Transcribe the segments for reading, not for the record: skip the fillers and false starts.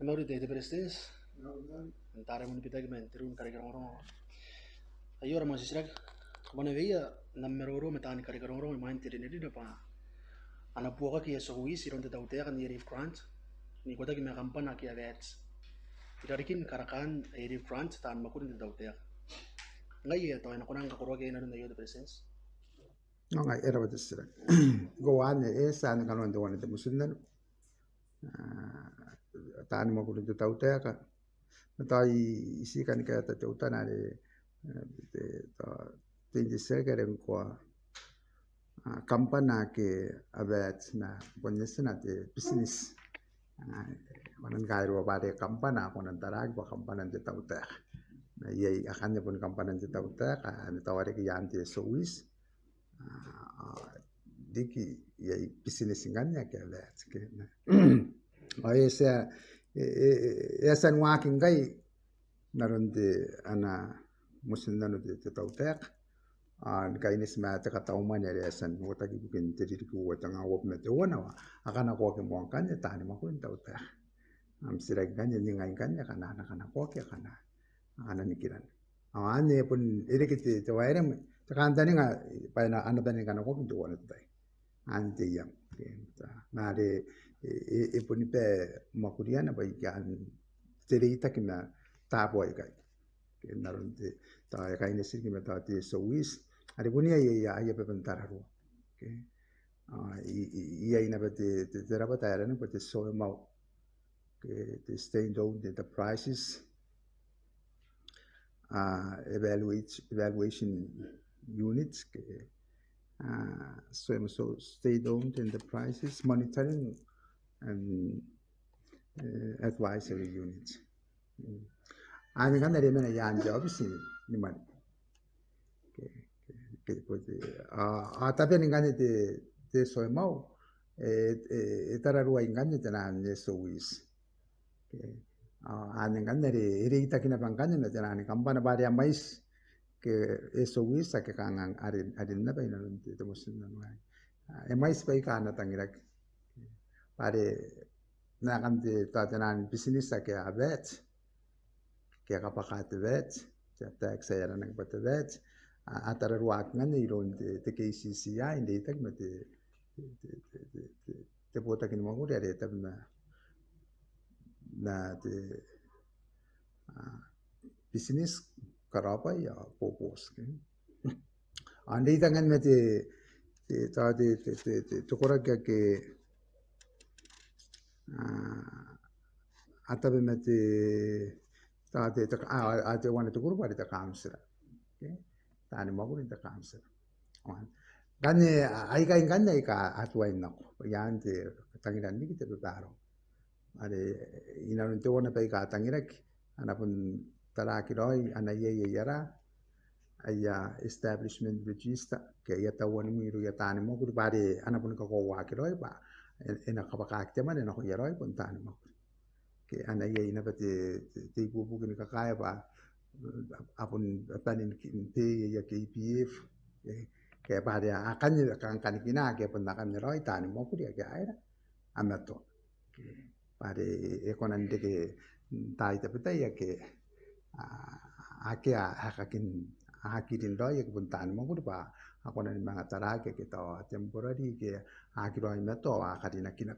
Memory de prestes. Antara mun pitag men tirun kare karong. Ayora mo sisrag. Kumana veia namero metani kare karong main tirin ini pa. Ana puaka ki so wi siron te tautea kan yeri front. Ni kota ki me kampana ki avets. Itarikin karakan yeri front tan makurin te tautea. Ngai ya to ina konang kakoro ke ina de yo de presence. Ngai era batisira. Go ane esa ni kanon de wana de musundan. Tani makurin te tautea ka. Tai isi kan ka ta tautana de tinji segeren kwa kampana ke avets na bonyesina de business. Konan gairo bare kampana konan tarag ba kampana de tautea. Yai akan pun kampana de tautea ka ani tawari ki yanti sowis. Diki yai business nganya ke avets ke. Esa waking gai naron de ana musindano de tautea. Kainis ma te katauman ya resan wata ki bukin tiri ku wata ngawop na te wana wa akana ko ke mo kanya tani ma kun tauta am sirag kanya ni ngai kanya kana ko ke kana nikiran ane pun ire ki te waire te kan tani nga pa na ana tani kana ko tu wana tai ante yam na de pun pe makuriana ba ikan tiri takina tapo ikai naron te ta kainis ki meta te sowis ada punya ya bebentar haru. Iya ina bete terapa tayar na bete so mau the stay down the prices evaluation units so stay down in the prices monitoring and advisory units. Ani kan dari mana yang jawab sih ni mana? Tapi ningane te soy mau tararua ingane te nan sowis ningane iri ita kina pangkanya na te nan kampana bari mais ke sowis ke kangang arin na ba ina te musin na mais ba ikana tangirak bari na kan te nan business ke avet ke kapakat vet te tax era nang pat vet atara ruak ngane iron te KCCI inde tak mate te pota kin mo ya de na te business karapa ya popos ande tangan mate te kora ke atabe mate ate wana te kurpa de kamsira tani magurin ta kamsira gane ai ka inganya ka atwa inako yante tangiran ni kita bebaro ade inaron te wana pai ka tangirak anapun taraki roi anaye yara aya establishment register ke ya tawani miru ya tani magur bare anapun ka ko wa ki roi ba ena ka ka teman ena ko yaroi pun tani magur ke anaye ina bate te bubu kin ka kaya ba apun panin pe ya ke IPF ke bare akan kan kina ke pendakan roi tani magur ya ke aira amato ke bare ekonan de ke tai te peta ya ke ake hakakin hakirin roi ke puntan magur ba akonan mga tarake ke to temporary ke hakiroi meto akadina kina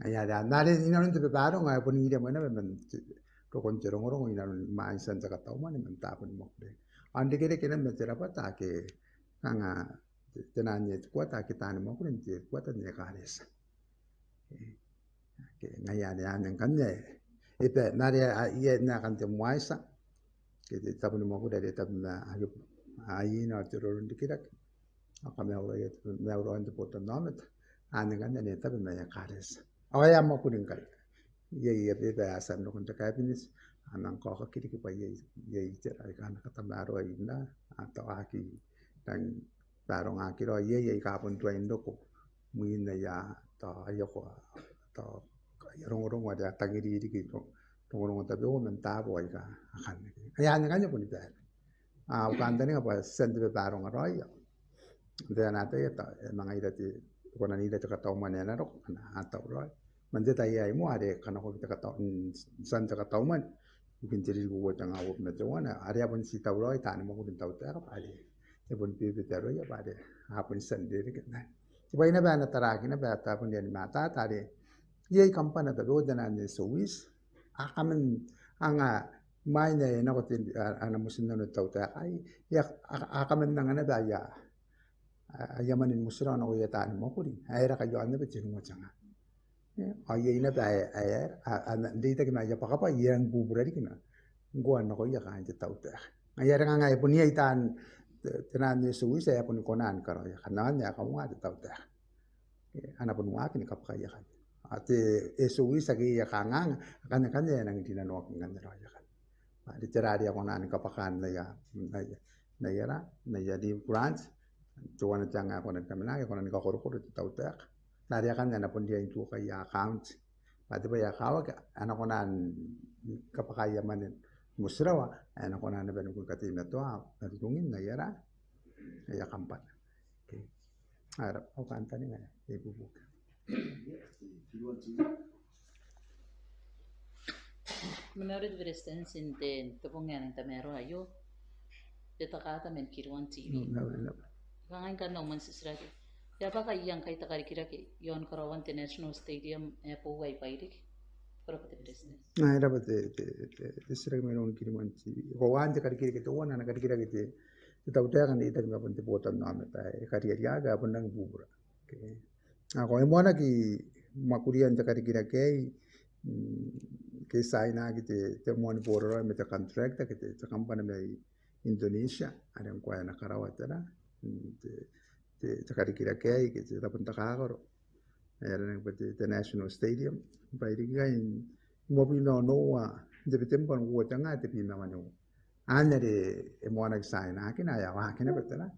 ya da nare inaron te baro nga pun ide mana men ko kon cerong inaron maisan sa kataw man men tapon mo de ande kere kena metera pata ke kanga tenanye kuata kita mo kun te kuata ne kares ke ngaya de anen kanne ite nare ye na kan te moisa ke te tapon mo ko de tapna ai na terorun dikirak akame ora ye me ora ande potom namet anen kanne ne tapna ya kares awaya mo kunin kai ye be asan no kun ta kabinis anang ko ka kiri pa ye tera kan kata baro ina atau aki dan baro ngaki ro ye ka pun tua indo ko muin ya to ayo ko to rong wada tangiri di ko rong ta be o men ta boy ka akan ya nya kan pun ta ukan tani apa sen be baro ngaro ya dan ate ya ta mangai dati ko na ni da ka tau manena ro atau ro Manjata ya mo are kana ko kita kata san ta kata man bikin jadi gua tanga awop na tawana are apun si tawroi tan mo kun taw ta pa de e pun pi pi taro ya pa de apun san de ke na iba ina ba na taraki na ba ta pun dia mata ta de ye kampana ta do dana ne sowis akamen anga mai ne na ko tin ana musin na taw ta ai ya akamen na ba ya ayamanin musra na ko ya tan mo kuri ai ra ka jo ane be tin mo changa ay ina ba ay dita kina ya pakapa yang bubura di kina gua na ko ya kan ta tauta ay ra nga pun ya itan tenan ni suwi saya pun konan karo ya kanan ya kamu ada tauta ana pun wa kini kapka ya kan ate suwi sagi ya kangang kan ya nang dinan wa kan ro ya kan di tera dia konan kapakan na ya di branch tuan tanga konan kamena ya konan ka koro tauta Naria kan na pun dia itu kaya account. Pati ba ya kawa anak konan kapakaya manin musrawa anak konan na benukul katina to natutungin na yara ya kampan. Okay. Harap ako kanta ni nga ibubuk. Menurut Presidens inte tupungan ta mero ayo detakata men kirwan TV. Kangan kan no man sisrati. Ya baka yang kay takarikira ke yon karawan National Stadium po wifi dik. Pero pati Presidens. Nah, dapat sisrag meron kirwan TV. Kawan takarikira ke to wana nakarikira ke kita udah kan itu nggak penting buatan nama tay karya aga pun nang bubura. Okay. Ako ay mo na ki makurian takarikira ke saina gitu temuan poro meta contract gitu te kampana mai Indonesia ada yang kuaya nakarawat na te takarikira gitu tapon takakaro era nang pati the National Stadium pai digain mobil no de tempan ko tanga te pina manu anere e mo na saina kina ya wa kina betala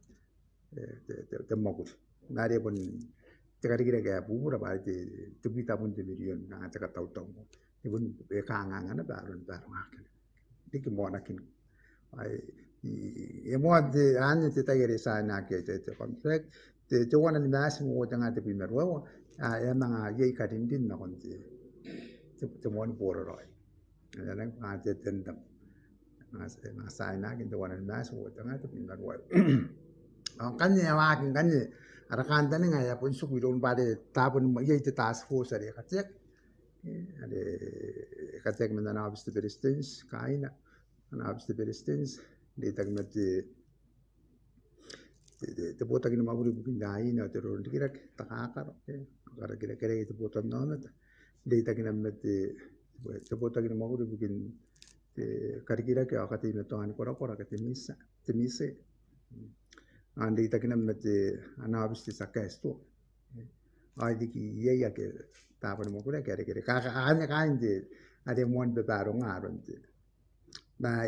te mogut nare pun takarikira bubura ba te pita pun te milion na ta tau ibun be kangangan na baru makan dik mo nakin ai mo de anya te tayere sana ke te contract te wana ni mas mo tanga te primero ya mga ye kadin din na kon te mo ni poro roi ya nang ma te tendam na sana ke te wana ni mas mo tanga te primero ang kanya wakin kanya arakan tani nga ya pun sukidon bade tapon ye te task force ari katek ada katek men na abis Presidens kaina na abis Presidens di tagmet te bota kini maburi bukin dai na te ron kira takakar kara kira itu bota nona di tagina met te bota kini maburi bukin kira ke akati metongan kora ke temise andi tagina met ana abis sakesto ai diki ye ke tapan mo kura kere kakakanya kanje ada mon bebaro ngaron na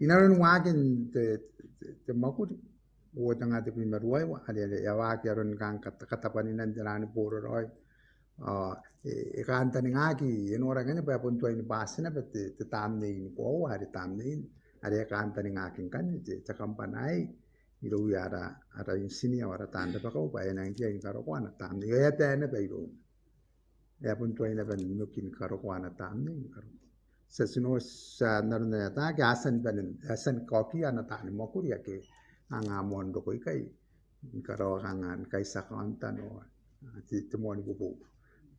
inaron wakin te makut wo tanga te primer wai ada ya waki aron kan katapanin jalan poro roi e kanta ni ngaki enora kan pa punto ini pasina bete te tamne ini ko hari tamne ada kanta ni ngakin kan te cakampanai ilo yara ada sini awara tanda pa ko pa enang dia ingkaro ko ana tamne ya tane pa ilo ya punto ini ban nukin karo ko ana tamne karo sesino sa narna ta ke asan koki ana tane mo kuria ke anga mondo ko kai karo kangan kai sakantan o ti temoni bubu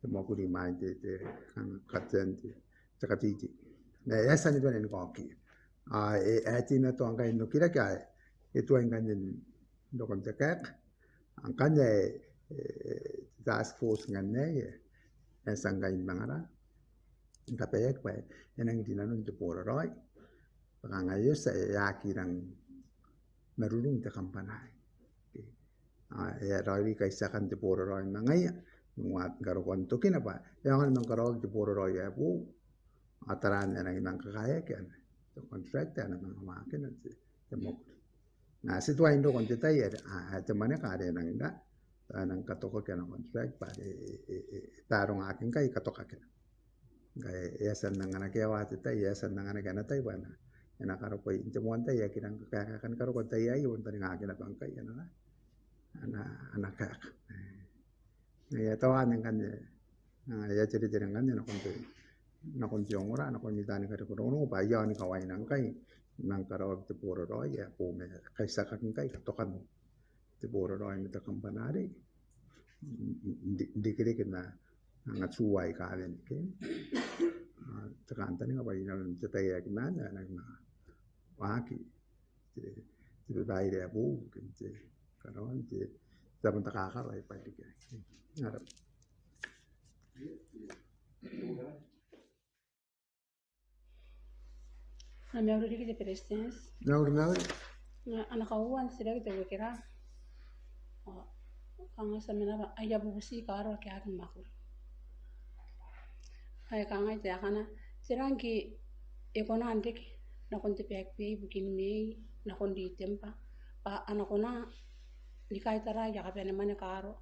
temo kuri mai te katen takatiti na asan ban en koki e ti na to anga no kira kai itu yang kanyen dokon tekak angkanya task force nganne ya sanggain mangara kapayek pa enang dinanon te poro roi pangayo sa yakirang marulung te kampanay ya roi kaisakan te poro roi mangaya muat garokon to kinapa yang nang karog te poro roi ya bu ataran enang nang kakaya kan contract ana makin te mok na situa indo kon te tai te mana ka ada nang da nang katoko kan contract pa tarong akin kai katoka kan gai yasan nang anak ya wati tai yasan nang anak ana tai bana ena karo koi inte monta ya kirang ka kan karo ko tai ayo on tani ngaki na bangkai ana ka ya tawa nang kan Ya jadi kan na konti ongora na konti tani kare kono ba ya ni kawai nang kai nang karo te poro ro ya po me kai sakakin kai tokan te poro ro mi ta kampanari dikire kena ngat suai kalen ke tekan tani ngapai nang te tai ya kimana nang na waki te dai re bu ke karon te dapat takakar ai pa dike ngarap Na meuro de presidência, naur anak kawan sudah kita kira, kanga samena ayah bubusi karo ke akin makur. Ayah kanga itu akana, serang ki ekona antek na konti pek bukin mei na kondi tempa, pa anakona likai tara ya kapene mana karo,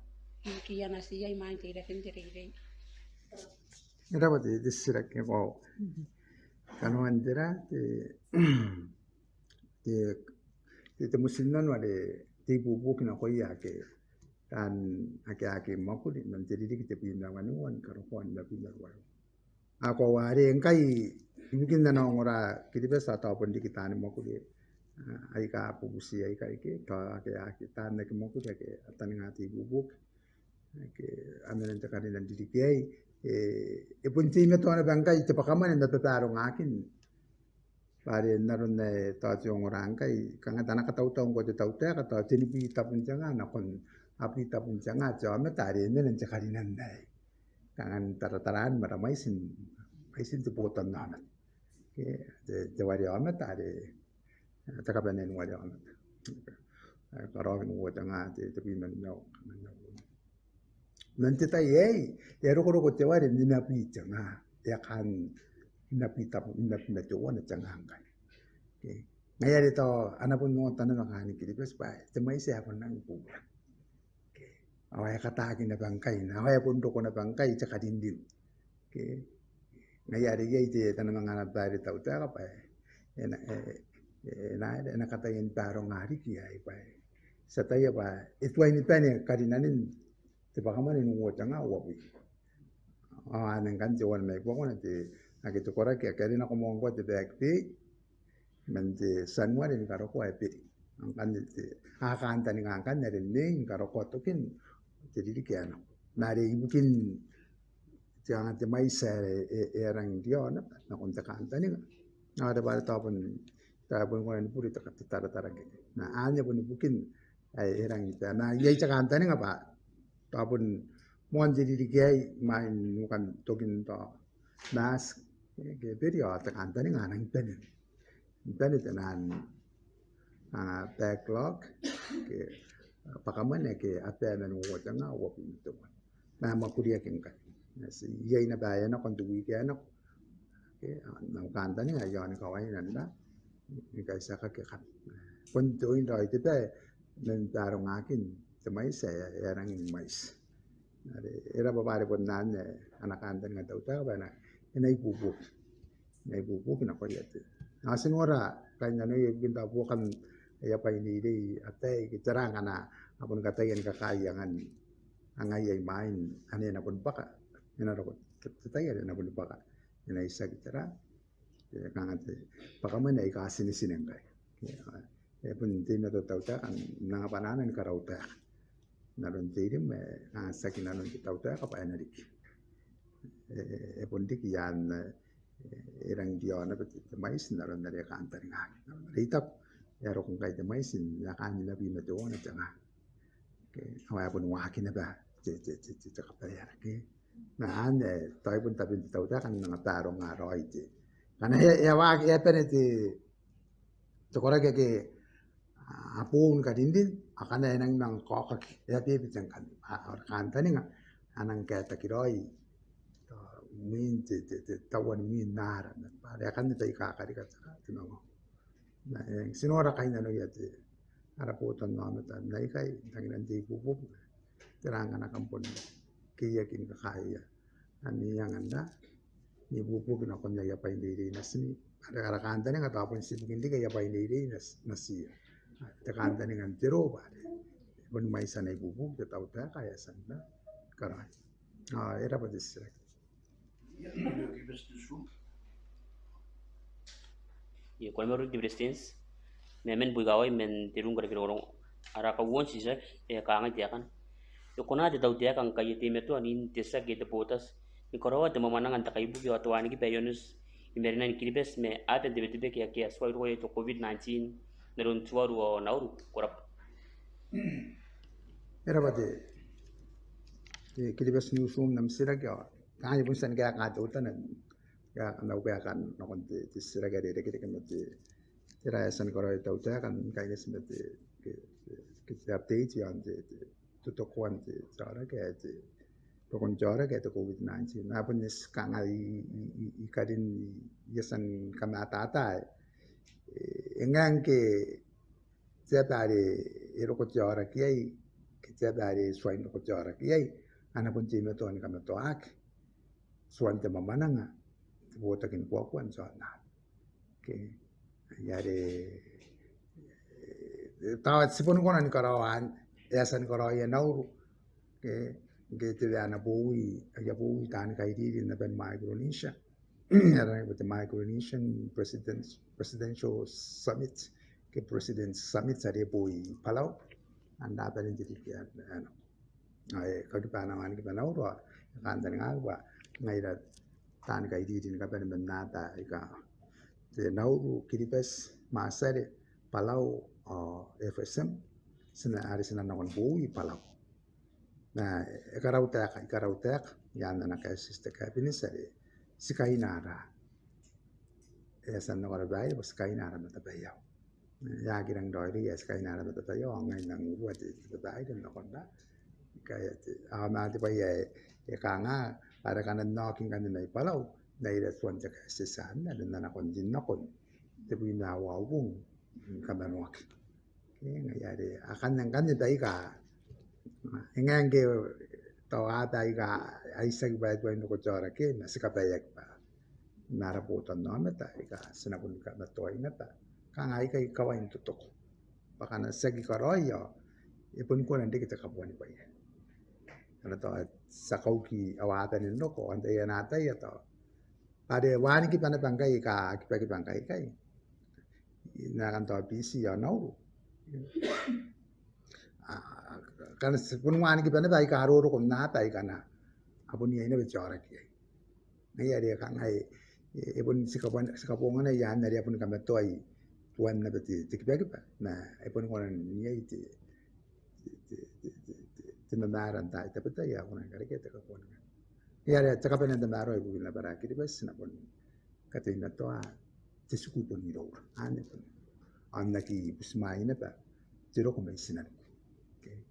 ki yana siya imain tira kentere. era pati disirak ke ko kanu andera te musinan wale te bubu kina ko ya ke tan ake makuli nan jadi kita pindah manuan karo ko anda pindah wa ako ware enkai bikin na ngora kiti besa ta pon kita ni makuli ai ka pubusi ai ka ke ta ake tan na ke makuli ke tan ngati bubu ke amen ta kan nan didi ke punti me to na bangkai te pakaman na tataro ngakin pare naron na to yung orang kai kanga tanaka tau-tau ko te tau-tau kata tinipi tapun janga na kon api tapun janga jo me tare ne nan jakari nan dai kangan tarataran maramai sin te potan na ke te wari ama tare takapanen wari ama karo no janga te pi men no nanti ta yei ya ro ko te wari ni na pi janga ya kan napi to wana jangangai ke ngaya to anapun mo tanan makani kiri bes bai temai se apa nang pu ke awaya kata ki na bangkai na awaya pun ko na bangkai cakadindin ke ngaya ri ye te tanan mangana bari tau ta apa ena kata yang taro ngari ki ai bai sataya ba itu ini tane kadinanin te pakaman ni wo janga wo bi nang kan jawan mai ko nanti ake tukora ki akari na komongo te bekti mende sanwa ni karo ko epi angkan te akan tani ngangkan dari ning karo ko tokin jadi dikiano nari mungkin jangan te mai sere erang dia na konta kan tani na ada bar tapun ko ni puri tara ke na anya pun mungkin ai erang ita na yai cakan tani ngapa tapun mon jadi dikiai main bukan tokin to nas ke video tekan tani nganang tani tenan backlog ke pakaman ke apa na wo tanga wo pintu na makuria kinka si yai na baya na kontuwi ke na ke na kan tani ayo ni kawai nanda ni kai saka ke kan kontu indo itu te nan taro ngakin temai saya erang ini mais era babare pun nan anak antan ngatau ta bana inai bubu kina ko yete asin ora kanya no ginta bukan ya pa ini dei ate kitarang ana apun kata yang kakayangan angai ay main ane na pun baka ina ro tataya na pun baka ina isa kitara kangate pakaman ay kasin sineng kai pun tin na to tauta kan na pananan karauta naron tirim sakin nanon tauta ka pa enarik pun dik yan irang diona bet mais naron dari kantar nga ritap yaro kung kay mais ya kan nila bina doon at nga ke away pun wakin na ba kapayar ke naan tayo pun tapin tao ta kan nga tarong nga roy ti kana ya wak ya peneti tokora ke apun ka dindin akana nang nang kokak ya pipi kan tani nga anang kata kiroi min tawan min nara pare akan ito ikakari ka tinango na sinora kay na no yate araputan no mata na ikay tanginan di bubuk terangan akan pon kiyakin kakaya ani yang anda ni bubuk na kon ya pa hindi nasni ada kanta ni katapon si hindi kaya pa hindi nasi te kanta ni ngantiro pare pon may sanay bubuk te tawta kaya sanda karay era apa disira. Ye kwa meru di Brestins, men bugawai men tirung kara kira orang ara ka won sisa ka ngai tiakan. Yo kona de tau tiakan ka yete metu anin tesa gete potas. Ni korowa de mamanangan ta kai bugi watu ani ki peyonus imerina ni kiribes me ate de betibe kia swai roye to COVID-19 nerun tuaru o nauru korap. Era apa kiribes newsroom nam sira kya kaya pun san kaya kata utan ya nau kaya kan nokon di sira kaya de kira kan di tira san koro tau ta kan kaya sem di kita update yang di tutukuan di cara kaya di tokon cara kaya to COVID-19 na pun is kangai ikarin yasan kamata ata engang ke tiap hari iroko cara kiai tiap hari suain ko cara kiai ana pun cime to an kama to ak suan te mamananga wota kin kwa kwan so na ke yare tawat sipun konan karawan yasan karawan nauru ke te ana bowi ya bowi tan kai di na ben Micronesia era with the Micronesian presidential summit ke president summit sare bowi Palau anda paling jadi ano ay kadupana man ki banaw ro kan tan nga ba ngay da tan kay di din ka ben nata ika te nauru kiripes masare Palau FSM sina ari sina nakon buwi Palau na ikarautek yan na kay sister cabinet sare sikai nara san nakon bay bas sikai nara matabayaw ya girang doiri ya sikai nara matabayaw ngay nang buat di bay din nakon da kaya amati pa ye kanga para kanan knocking kan na Palau na ireswan sa kasisan na na kon din nakon tebu na wawung kamanwak ngayari akan nang kan dai ka ngang ke tawa dai ka aisag ba ko no ko chora ke na sikapayak pa naraputan no mata ka sinapun ka na toy na ta kang ai kai kawain tutok baka na sagi karoyo ipun ko nanti kita kapuan pa ye ano to sa kauki awatan ni ko ante ya nata ya to ade wani ki pana bangkai ka ki pagi bangkai kai na kan to PC ya no kan pun wani ki pana bai ka ro ko na tai kana apun ye ne bicara ki ngai ade kan ai ipun sikapon na yan na apun kan to ai tuan na beti ki pagi pa na ipun ko ni ai ti tinamaran tayo tapos tayo ako nang karikita ka po naman. Kaya tsaka pa nang damaro ay bugil na baraki di ba sinapon katin na to tisukupon ni Lord. Ano po? Ang nakibusmay na ba? Zero kung may sinan. Okay.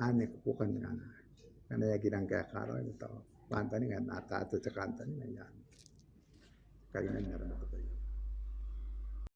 Ano po kan nga kanaya ginang kaya karo ito. Panta ni nga nata at tsaka kanta ni nga yan. Kayo na naroon na tayo.